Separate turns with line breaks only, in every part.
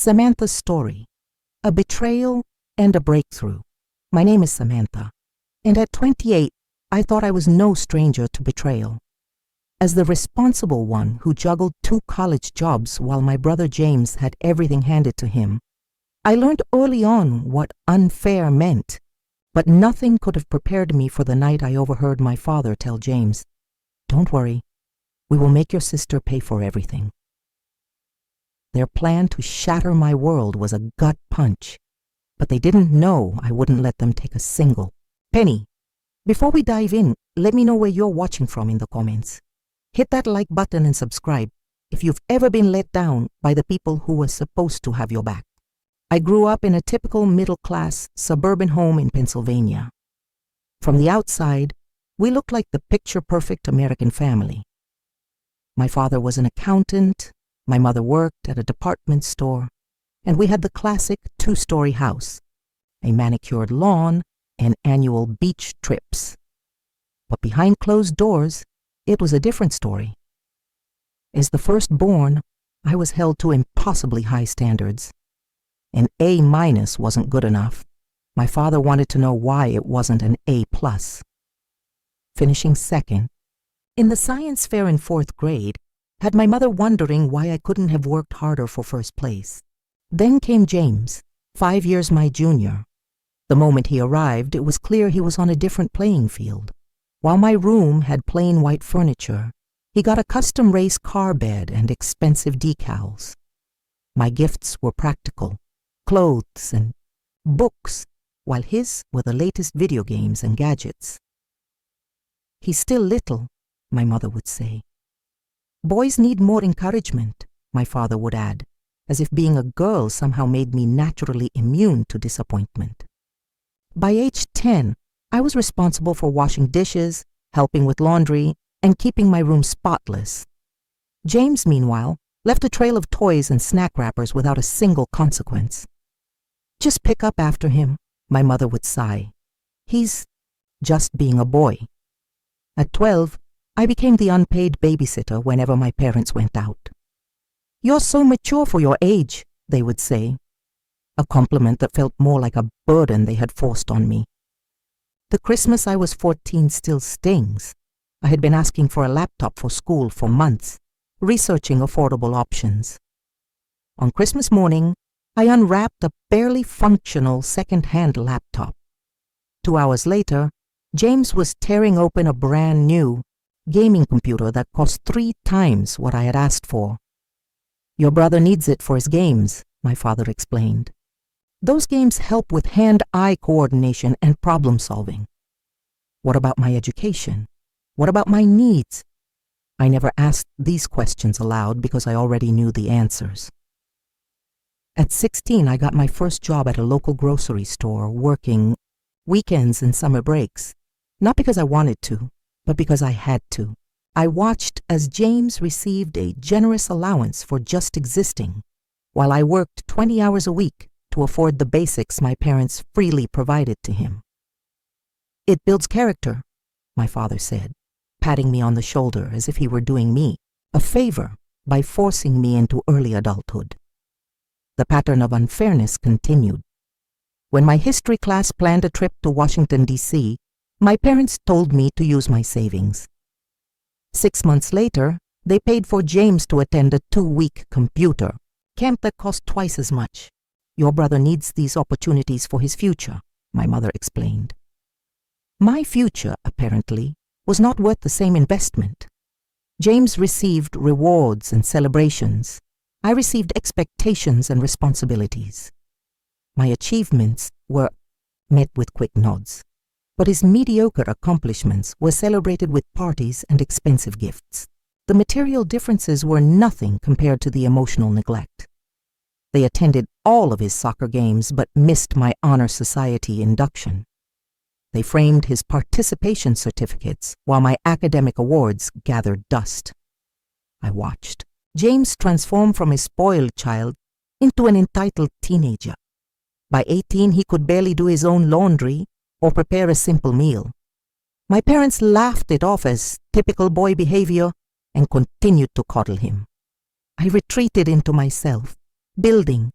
Samantha's story, a betrayal and a breakthrough. My name is Samantha, and at 28, I thought I was no stranger to betrayal. As the responsible one who juggled 2 college jobs while my brother James had everything handed to him, I learned early on what unfair meant, but nothing could have prepared me for the night I overheard my father tell James, "Don't worry, we will make your sister pay for everything." Their plan to shatter my world was a gut punch, but they didn't know I wouldn't let them take a single penny. Before we dive in, let me know where you're watching from in the comments. Hit that like button and subscribe if you've ever been let down by the people who were supposed to have your back. I grew up in a typical middle-class suburban home in Pennsylvania. From the outside, we looked like the picture-perfect American family. My father was an accountant, my mother worked at a department store, and we had the classic 2-story house, a manicured lawn, and annual beach trips. But behind closed doors, it was a different story. As the firstborn, I was held to impossibly high standards. An A- wasn't good enough. My father wanted to know why it wasn't an A+. Finishing second, in the science fair in 4th grade, had my mother wondering why I couldn't have worked harder for first place. Then came James, 5 years my junior. The moment he arrived, it was clear he was on a different playing field. While my room had plain white furniture, he got a custom race car bed and expensive decals. My gifts were practical, clothes and books, while his were the latest video games and gadgets. "He's still little," my mother would say. "Boys need more encouragement," my father would add, as if being a girl somehow made me naturally immune to disappointment. By age 10, I was responsible for washing dishes, helping with laundry, and keeping my room spotless. James, meanwhile, left a trail of toys and snack wrappers without a single consequence. "Just pick up after him," my mother would sigh. "He's just being a boy." At 12, I became the unpaid babysitter whenever my parents went out. "You're so mature for your age," they would say, a compliment that felt more like a burden they had forced on me. The Christmas I was 14 still stings. I had been asking for a laptop for school for months, researching affordable options. On Christmas morning, I unwrapped a barely functional second-hand laptop. 2 hours later, James was tearing open a brand new gaming computer that cost 3 times what I had asked for. "Your brother needs it for his games," my father explained. "Those games help with hand-eye coordination and problem solving." What about my education? What about my needs? I never asked these questions aloud because I already knew the answers. At 16, I got my first job at a local grocery store, working weekends and summer breaks, not because I wanted to, but because I had to. I watched as James received a generous allowance for just existing, while I worked 20 hours a week to afford the basics my parents freely provided to him. "It builds character," my father said, patting me on the shoulder as if he were doing me a favor by forcing me into early adulthood. The pattern of unfairness continued. When my history class planned a trip to Washington, D.C., my parents told me to use my savings. 6 months later, they paid for James to attend a 2-week computer camp that cost twice as much. "Your brother needs these opportunities for his future," my mother explained. My future, apparently, was not worth the same investment. James received rewards and celebrations. I received expectations and responsibilities. My achievements were met with quick nods, but his mediocre accomplishments were celebrated with parties and expensive gifts. The material differences were nothing compared to the emotional neglect. They attended all of his soccer games but missed my honor society induction. They framed his participation certificates while my academic awards gathered dust. I watched James transform from a spoiled child into an entitled teenager. By 18, he could barely do his own laundry or prepare a simple meal. My parents laughed it off as typical boy behavior and continued to coddle him. I retreated into myself, building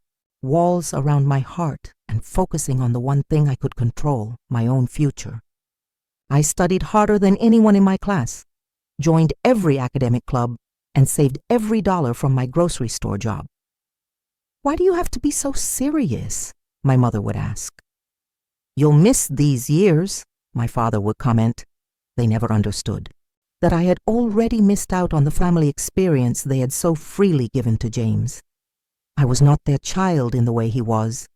walls around my heart and focusing on the one thing I could control, my own future. I studied harder than anyone in my class, joined every academic club, and saved every dollar from my grocery store job. "Why do you have to be so serious?" my mother would ask. "You'll miss these years," my father would comment. They never understood that I had already missed out on the family experience they had so freely given to James. I was not their child in the way he was.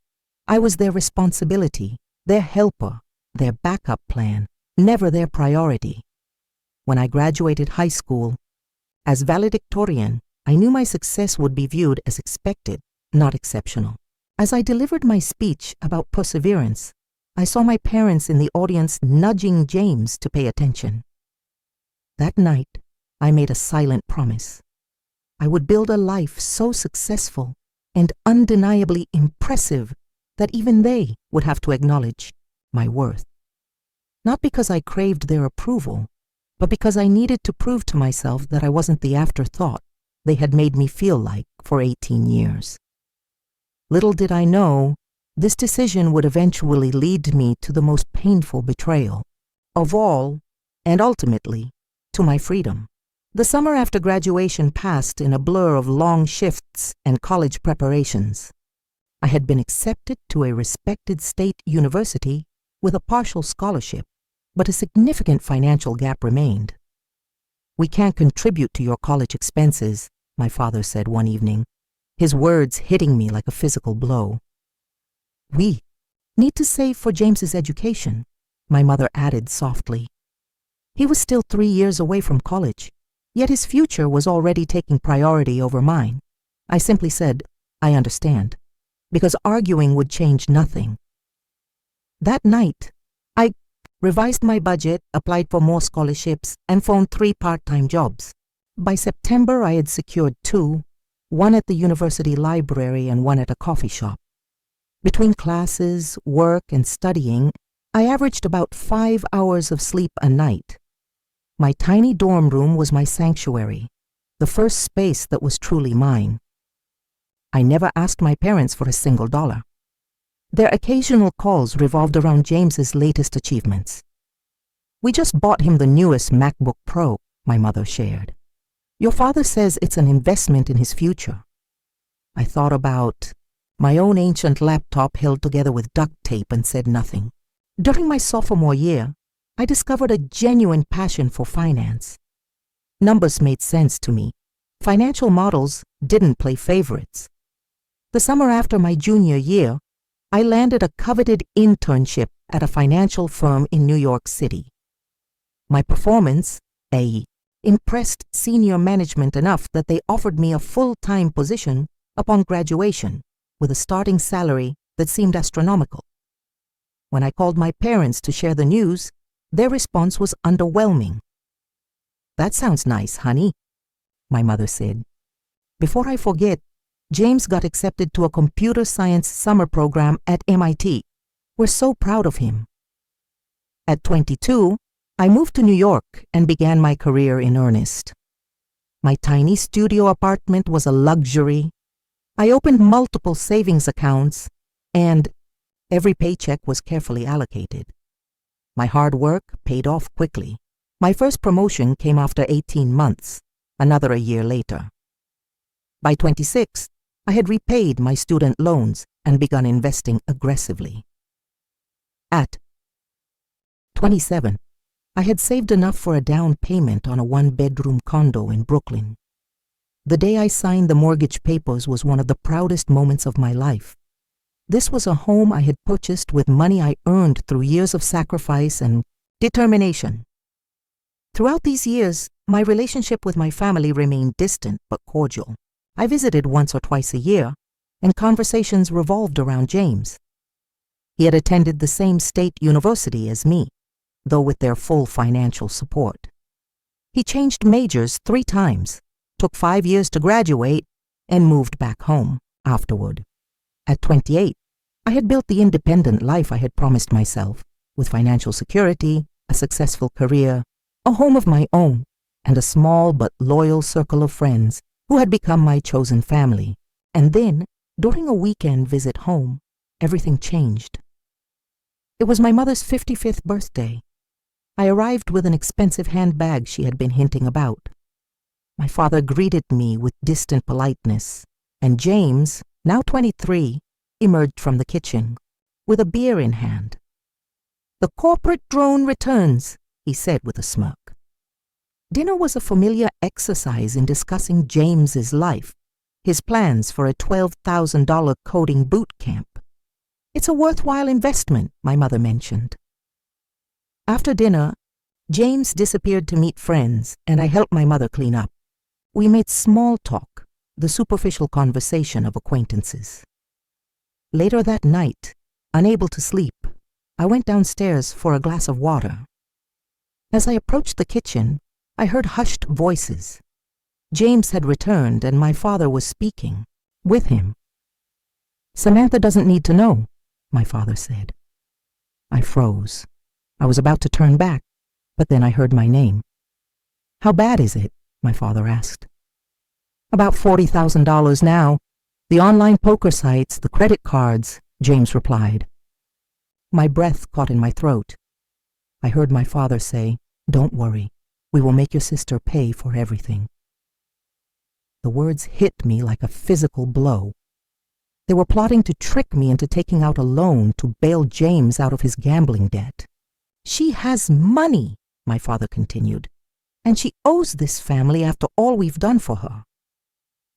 I was their responsibility, their helper, their backup plan, never their priority. When I graduated high school, as valedictorian, I knew my success would be viewed as expected, not exceptional. As I delivered my speech about perseverance, I saw my parents in the audience nudging James to pay attention. That night, I made a silent promise. I would build a life so successful and undeniably impressive that even they would have to acknowledge my worth. Not because I craved their approval, but because I needed to prove to myself that I wasn't the afterthought they had made me feel like for 18 years. Little did I know, this decision would eventually lead me to the most painful betrayal of all, and ultimately, to my freedom. The summer after graduation passed in a blur of long shifts and college preparations. I had been accepted to a respected state university with a partial scholarship, but a significant financial gap remained. "We can't contribute to your college expenses," my father said one evening, his words hitting me like a physical blow. "We need to save for James's education," my mother added softly. He was still 3 years away from college, yet his future was already taking priority over mine. I simply said, "I understand," because arguing would change nothing. That night, I revised my budget, applied for more scholarships, and phoned 3 part-time jobs. By September, I had secured 2, one at the university library and one at a coffee shop. Between classes, work, and studying, I averaged about 5 hours of sleep a night. My tiny dorm room was my sanctuary, the first space that was truly mine. I never asked my parents for a single dollar. Their occasional calls revolved around James's latest achievements. "We just bought him the newest MacBook Pro," my mother shared. "Your father says it's an investment in his future." I thought about my own ancient laptop held together with duct tape and said nothing. During my sophomore year, I discovered a genuine passion for finance. Numbers made sense to me. Financial models didn't play favorites. The summer after my junior year, I landed a coveted internship at a financial firm in New York City. My performance, impressed senior management enough that they offered me a full-time position upon graduation with a starting salary that seemed astronomical. When I called my parents to share the news, their response was underwhelming. "That sounds nice, honey," my mother said. Before I forget, James got accepted to a computer science summer program at MIT. We're so proud of him. At 22, I moved to New York and began my career in earnest. My tiny studio apartment was a luxury. I opened multiple savings accounts, and every paycheck was carefully allocated. My hard work paid off quickly. My first promotion came after 18 months, another a year later. By 26, I had repaid my student loans and begun investing aggressively. At 27, I had saved enough for a down payment on a 1-bedroom condo in Brooklyn. The day I signed the mortgage papers was one of the proudest moments of my life. This was a home I had purchased with money I earned through years of sacrifice and determination. Throughout these years, my relationship with my family remained distant but cordial. I visited once or twice a year, and conversations revolved around James. He had attended the same state university as me, though with their full financial support. He changed majors 3 times, took 5 years to graduate, and moved back home afterward. At 28, I had built the independent life I had promised myself, with financial security, a successful career, a home of my own, and a small but loyal circle of friends who had become my chosen family. And then During a weekend visit home, everything changed. It was my mother's 55th birthday. I arrived with an expensive handbag she had been hinting about. My father greeted me with distant politeness, and James, now 23, emerged from the kitchen with a beer in hand. "The corporate drone returns," he said with a smirk. Dinner was a familiar exercise in discussing James's life, his plans for a $12,000 coding boot camp. "It's a worthwhile investment," my mother mentioned. After dinner, James disappeared to meet friends, and I helped my mother clean up. We made small talk, the superficial conversation of acquaintances. Later that night, unable to sleep, I went downstairs for a glass of water. As I approached the kitchen, I heard hushed voices. James had returned, and my father was speaking with him. "Samantha doesn't need to know," my father said. I froze. I was about to turn back, but then I heard my name. "How bad is it?" my father asked. "About $40,000 now. The online poker sites, the credit cards," James replied. My breath caught in my throat. I heard my father say, "Don't worry. We will make your sister pay for everything." The words hit me like a physical blow. They were plotting to trick me into taking out a loan to bail James out of his gambling debt. "She has money," my father continued, "and she owes this family after all we've done for her."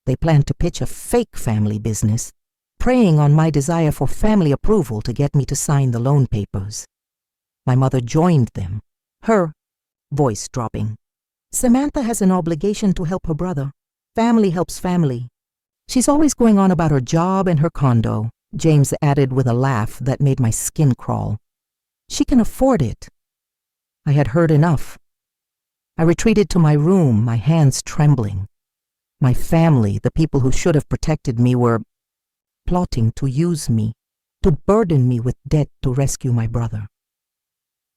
They planned to pitch a fake family business, preying on my desire for family approval to get me to sign the loan papers. My mother joined them, her voice dropping. "Samantha has an obligation to help her brother. Family helps family. She's always going on about her job and her condo," James added with a laugh that made my skin crawl. "She can afford it." I had heard enough. I retreated to my room, my hands trembling. My family, the people who should have protected me, were plotting to use me, to burden me with debt to rescue my brother.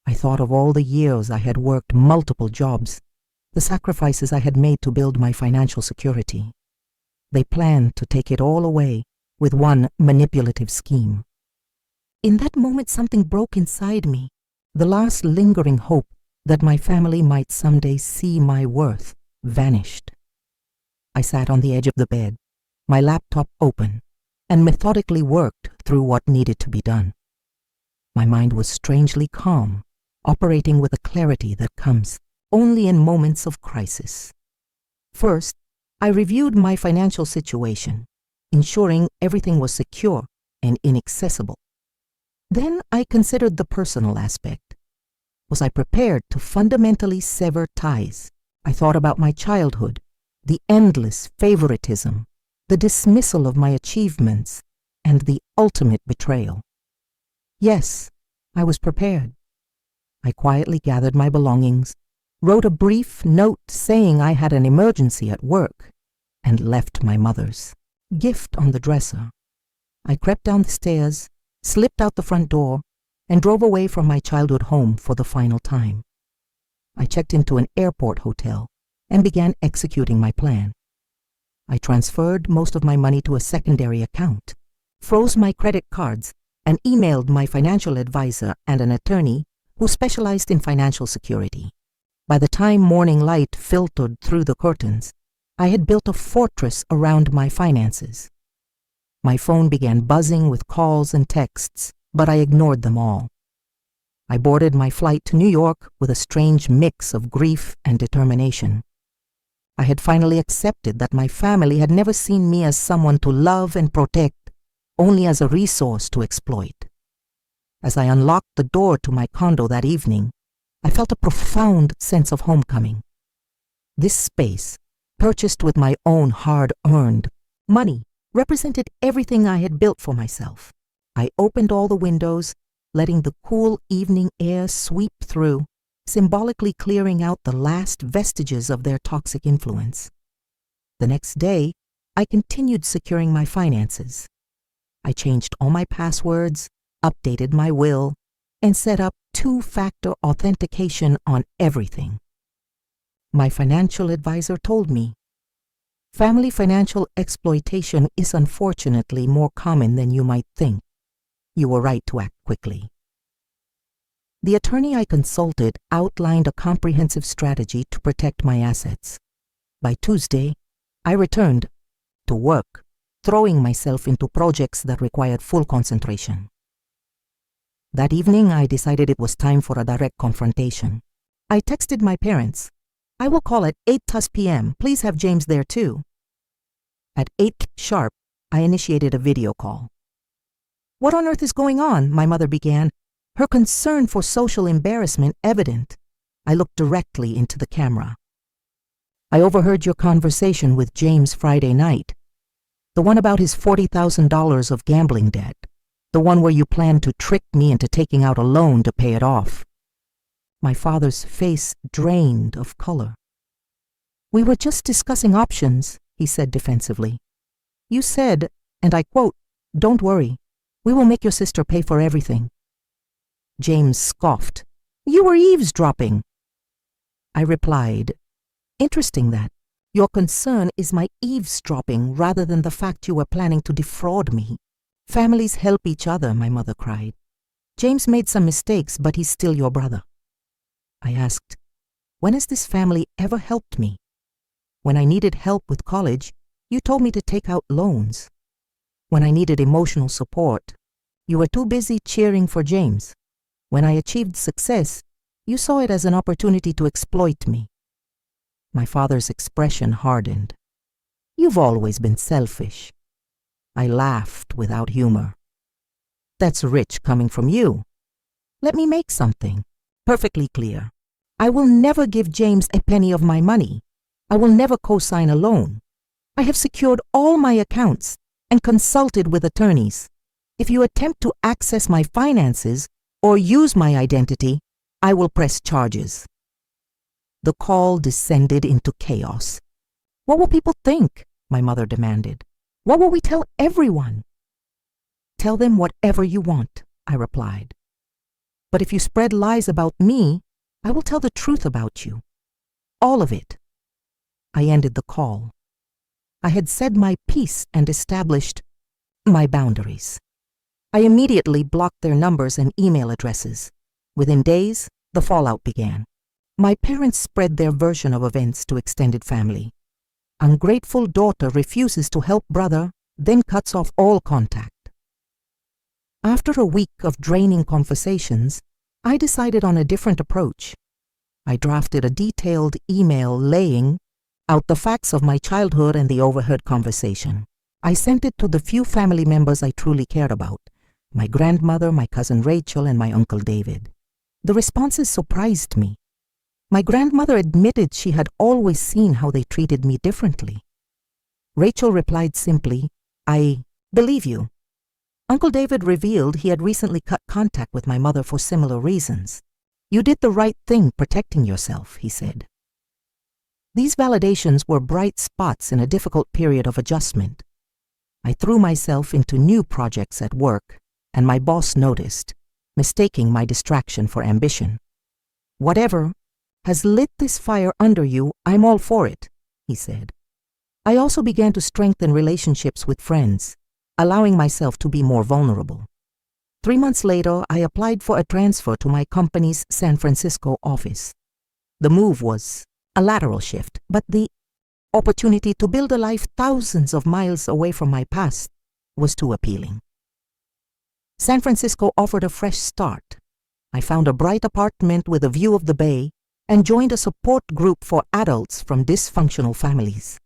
I thought of all the years I had worked multiple jobs, the sacrifices I had made to build my financial security. They planned to take it all away with one manipulative scheme. In that moment, something broke inside me, the last lingering hope that my family might someday see my worth vanished. I sat on the edge of the bed, my laptop open, and methodically worked through what needed to be done. My mind was strangely calm, operating with a clarity that comes only in moments of crisis. First, I reviewed my financial situation, ensuring everything was secure and inaccessible. Then I considered the personal aspect. Was I prepared to fundamentally sever ties? I thought about my childhood, the endless favoritism, the dismissal of my achievements, and the ultimate betrayal. Yes, I was prepared. I quietly gathered my belongings, wrote a brief note saying I had an emergency at work, and left my mother's gift on the dresser. I crept down the stairs, slipped out the front door, and drove away from my childhood home for the final time. I checked into an airport hotel and began executing my plan. I transferred most of my money to a secondary account, froze my credit cards, and emailed my financial advisor and an attorney who specialized in financial security. By the time morning light filtered through the curtains, I had built a fortress around my finances. My phone began buzzing with calls and texts, but I ignored them all. I boarded my flight to New York with a strange mix of grief and determination. I had finally accepted that my family had never seen me as someone to love and protect, only as a resource to exploit. As I unlocked the door to my condo that evening, I felt a profound sense of homecoming. This space, purchased with my own hard-earned money, represented everything I had built for myself. I opened all the windows, letting the cool evening air sweep through, symbolically clearing out the last vestiges of their toxic influence. The next day, I continued securing my finances. I changed all my passwords, updated my will, and set up two-factor authentication on everything. My financial advisor told me, Family financial exploitation is unfortunately more common than you might think. You were right to act quickly. The attorney I consulted outlined a comprehensive strategy to protect my assets. By Tuesday, I returned to work, throwing myself into projects that required full concentration. That evening, I decided it was time for a direct confrontation. I texted my parents, "I will call at 8 p.m. Please have James there too." At 8 sharp, I initiated a video call. "What on earth is going on?" my mother began, her concern for social embarrassment evident. I looked directly into the camera. "I overheard your conversation with James Friday night. The one about his $40,000 of gambling debt. The one where you planned to trick me into taking out a loan to pay it off." My father's face drained of color. "We were just discussing options," he said defensively. "You said, and I quote, 'Don't worry, we will make your sister pay for everything.'" James scoffed. "You were eavesdropping." I replied, "Interesting that. Your concern is my eavesdropping rather than the fact you were planning to defraud me. Families help each other," my mother cried. "James made some mistakes, but he's still your brother." I asked, "When has this family ever helped me? When I needed help with college, you told me to take out loans. When I needed emotional support, you were too busy cheering for James. When I achieved success, you saw it as an opportunity to exploit me." My father's expression hardened. "You've always been selfish." I laughed without humor. "That's rich coming from you. Let me make something perfectly clear. I will never give James a penny of my money. I will never co-sign a loan. I have secured all my accounts and consulted with attorneys. If you attempt to access my finances or use my identity, I will press charges." The call descended into chaos. "What will people think?" my mother demanded. "What will we tell everyone?" "Tell them whatever you want," I replied. "But if you spread lies about me, I will tell the truth about you. All of it." I ended the call. I had said my piece and established my boundaries. I immediately blocked their numbers and email addresses. Within days, the fallout began. My parents spread their version of events to extended family. Ungrateful daughter refuses to help brother, then cuts off all contact. After a week of draining conversations, I decided on a different approach. I drafted a detailed email laying out the facts of my childhood and the overheard conversation. I sent it to the few family members I truly cared about: my grandmother, my cousin Rachel, and my uncle David. The responses surprised me. My grandmother admitted she had always seen how they treated me differently. Rachel replied simply, "I believe you." Uncle David revealed he had recently cut contact with my mother for similar reasons. "You did the right thing protecting yourself," he said. These validations were bright spots in a difficult period of adjustment. I threw myself into new projects at work, and my boss noticed, mistaking my distraction for ambition. "Whatever has lit this fire under you, I'm all for it," he said. I also began to strengthen relationships with friends, allowing myself to be more vulnerable. 3 months later, I applied for a transfer to my company's San Francisco office. The move was a lateral shift, but the opportunity to build a life thousands of miles away from my past was too appealing. San Francisco offered a fresh start. I found a bright apartment with a view of the bay and joined a support group for adults from dysfunctional families.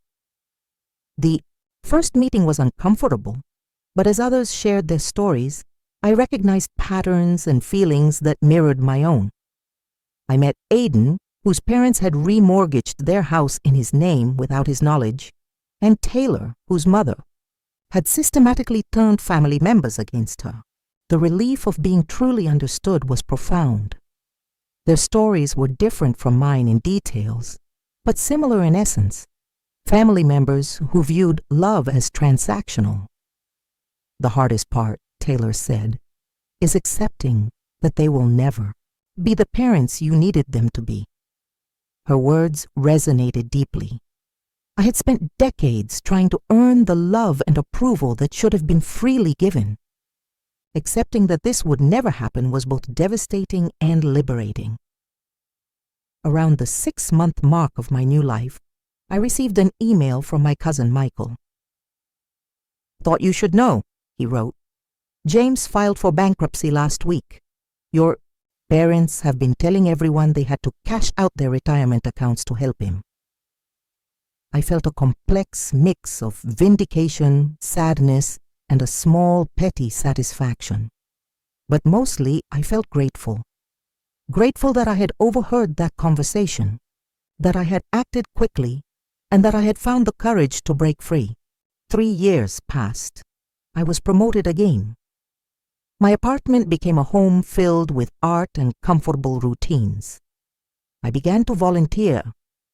The first meeting was uncomfortable, but as others shared their stories, I recognized patterns and feelings that mirrored my own. I met Aiden, whose parents had remortgaged their house in his name without his knowledge, and Taylor, whose mother had systematically turned family members against her. The relief of being truly understood was profound. Their stories were different from mine in details, but similar in essence. Family members who viewed love as transactional. "The hardest part," Taylor said, "is accepting that they will never be the parents you needed them to be." Her words resonated deeply. I had spent decades trying to earn the love and approval that should have been freely given. Accepting that this would never happen was both devastating and liberating. Around the 6-month mark of my new life, I received an email from my cousin Michael. "Thought you should know," he wrote. "James filed for bankruptcy last week. Your parents have been telling everyone they had to cash out their retirement accounts to help him." I felt a complex mix of vindication, sadness, and a small, petty satisfaction. But mostly, I felt grateful. Grateful that I had overheard that conversation, that I had acted quickly, and that I had found the courage to break free. 3 years passed. I was promoted again. My apartment became a home filled with art and comfortable routines. I began to volunteer,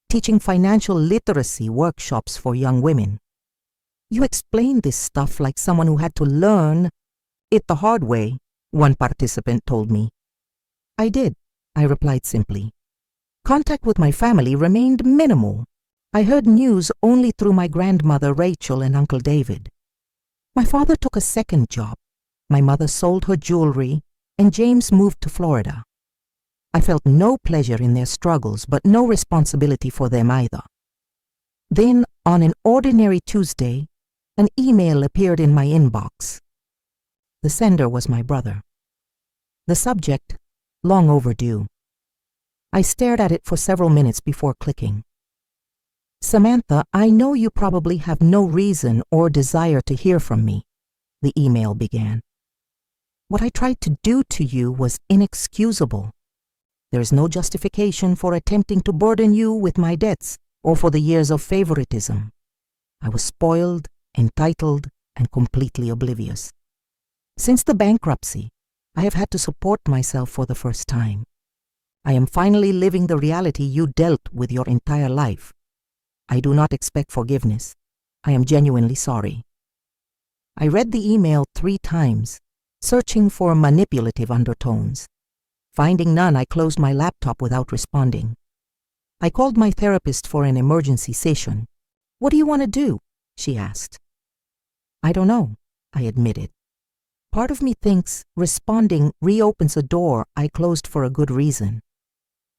teaching financial literacy workshops for young women. "You explain this stuff like someone who had to learn it the hard way," one participant told me. "I did," I replied simply. Contact with my family remained minimal. I heard news only through my grandmother Rachel and Uncle David. My father took a second job. My mother sold her jewelry, and James moved to Florida. I felt no pleasure in their struggles, but no responsibility for them either. Then, on an ordinary Tuesday, an email appeared in my inbox. The sender was my brother. The subject, long overdue. I stared at it for several minutes before clicking. "Samantha, I know you probably have no reason or desire to hear from me," the email began. "What I tried to do to you was inexcusable. There is no justification for attempting to burden you with my debts or for the years of favoritism. I was spoiled, entitled, and completely oblivious. Since the bankruptcy, I have had to support myself for the first time. I am finally living the reality you dealt with your entire life. I do not expect forgiveness. I am genuinely sorry." I read the email 3 times, searching for manipulative undertones. Finding none, I closed my laptop without responding. I called my therapist for an emergency session. "What do you want to do?" she asked. "I don't know," I admitted. Part of me thinks responding reopens a door I closed for a good reason.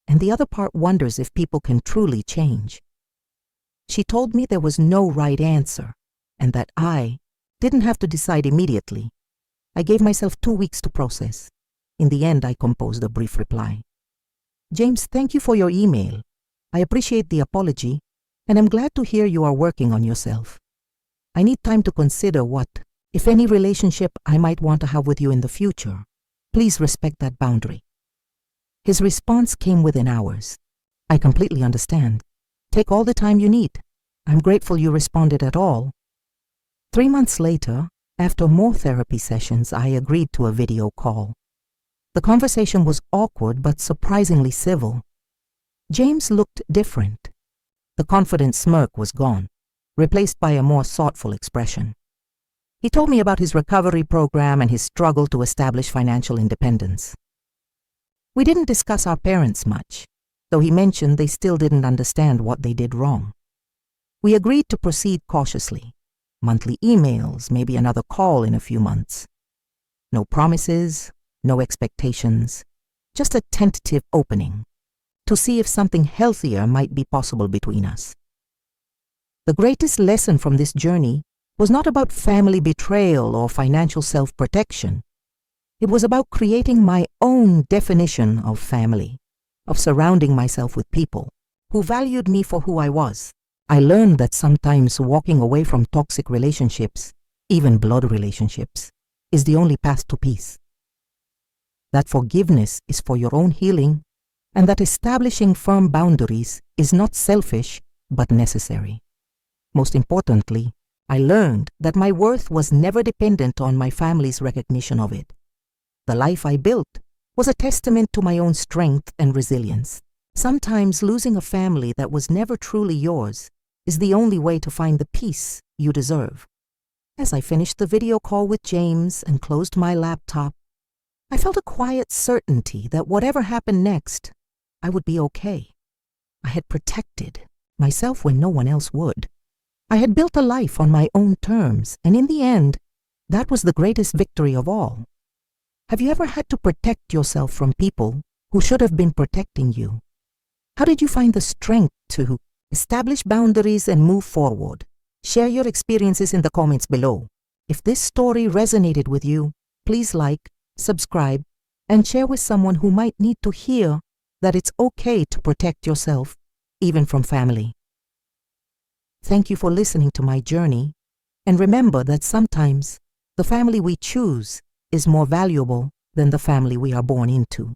And the other part wonders if people can truly change. She told me there was no right answer, and that I didn't have to decide immediately. I gave myself 2 weeks to process. In the end, I composed a brief reply. "James, thank you for your email. I appreciate the apology, and I'm glad to hear you are working on yourself. I need time to consider what, if any, relationship I might want to have with you in the future. Please respect that boundary." His response came within hours. "I completely understand. Take all the time you need. I'm grateful you responded at all." 3 months later, after more therapy sessions, I agreed to a video call. The conversation was awkward but surprisingly civil. James looked different. The confident smirk was gone, replaced by a more thoughtful expression. He told me about his recovery program and his struggle to establish financial independence. We didn't discuss our parents much, though he mentioned they still didn't understand what they did wrong. We agreed to proceed cautiously. Monthly emails, maybe another call in a few months. No promises, no expectations, just a tentative opening to see if something healthier might be possible between us. The greatest lesson from this journey was not about family betrayal or financial self-protection. It was about creating my own definition of family, of surrounding myself with people who valued me for who I was. I learned that sometimes walking away from toxic relationships, even blood relationships, is the only path to peace. That forgiveness is for your own healing, and that establishing firm boundaries is not selfish but necessary. Most importantly, I learned that my worth was never dependent on my family's recognition of it. The life I built was a testament to my own strength and resilience. Sometimes losing a family that was never truly yours is the only way to find the peace you deserve. As I finished the video call with James and closed my laptop, I felt a quiet certainty that whatever happened next, I would be okay. I had protected, myself when no one else would. I had built a life on my own terms, and in the end, that was the greatest victory of all. Have you ever had to protect yourself from people who should have been protecting you? How did you find the strength to establish boundaries and move forward? Share your experiences in the comments below. If this story resonated with you, please like, subscribe, and share with someone who might need to hear that it's okay to protect yourself, even from family. Thank you for listening to my journey, and remember that sometimes the family we choose is more valuable than the family we are born into.